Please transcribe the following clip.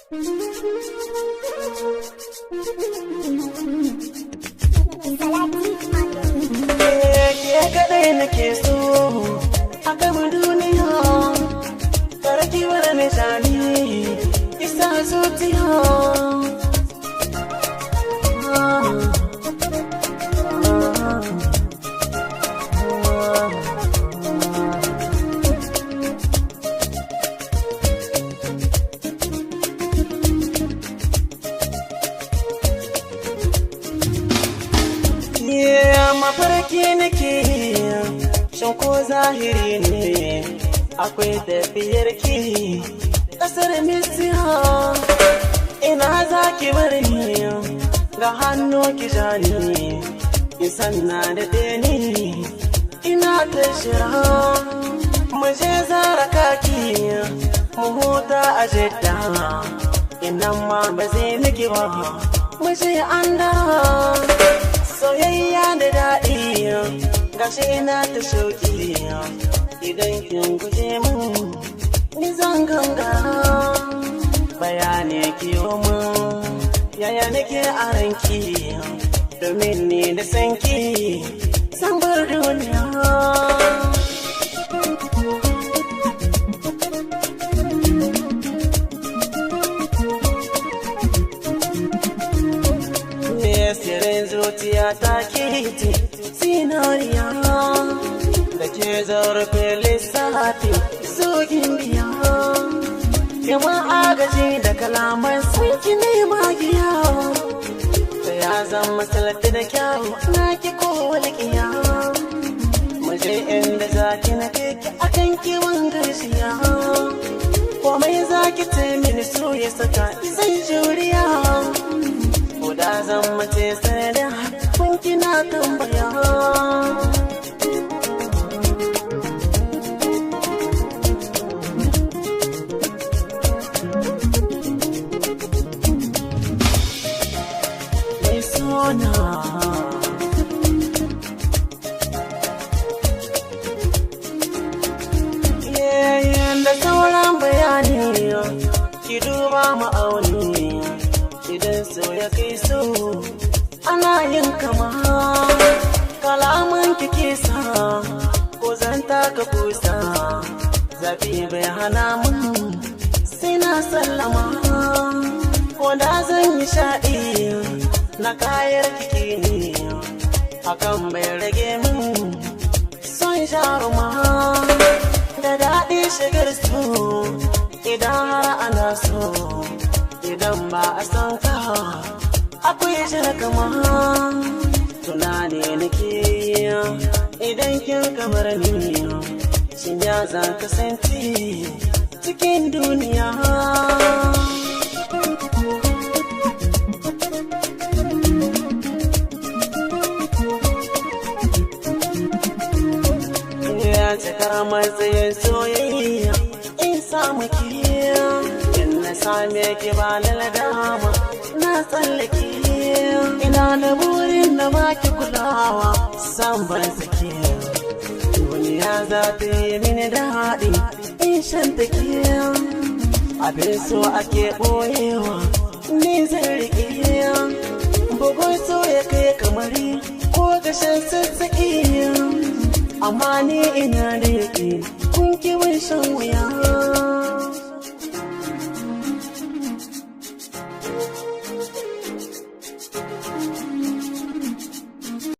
Ke kaɗai nake so a gama duniya, karki wani nishani isa zuciya. Mafarki nake shan ko zahiri ne akwai tafiyar ki ƙasar Misira. Ina za ki bar ni ga hannu ki jani isan na da ni ina ta shira. Mu je zara kaki mu huta a Jidda, inan ma ba zai miki ba mu je an dara. Soyayya da daɗi gashi ina ta shauki, idan kin guje mun ni zan gangara. Bayani kiyo mun yaya nake a ranki, domin ni da sanki san bar duniya. Sirin zuciya ta kiti zinariya da ke zarfe lissafi sogin biya. Yawan agaji da kalaman sanki ne magiya, da ya zama salati da kyau na ki kowalƙiya. Muje inda zaki na keke akan kiwon gajiya, komai zaki taimini so ya saka zai juriya. Da zan mace sai da kun kina tambaya. Mai sona da sauran bayani ki duba ma'auni. Idan so ya kai so ana yin kama, kalaman kike sa ko zan taka kusa. Zafi bai hana mun sai na sallama, ko da zan yi shaɗi na kayar kike ne hakan bai rage mun son jaruma. Da daɗi shigar so idan har ana so, idan ba a san ka akwai jira kama. Tunani nake idan kin kamar ni, shin ya zan kasance cikin duniya. Ya cikar matsayin soyayya in samu kiya, na same ki ba ladama na tsallake. Ina da burin da baki kulawa san ban sake, duniya za ta yi mini daɗi in shan take. Abin so ake ɓoyewa ni zan riƙe, bugun so ya kai kamari ko gashin sassaƙi. Amma ni ina da yake kun ki shan wuya.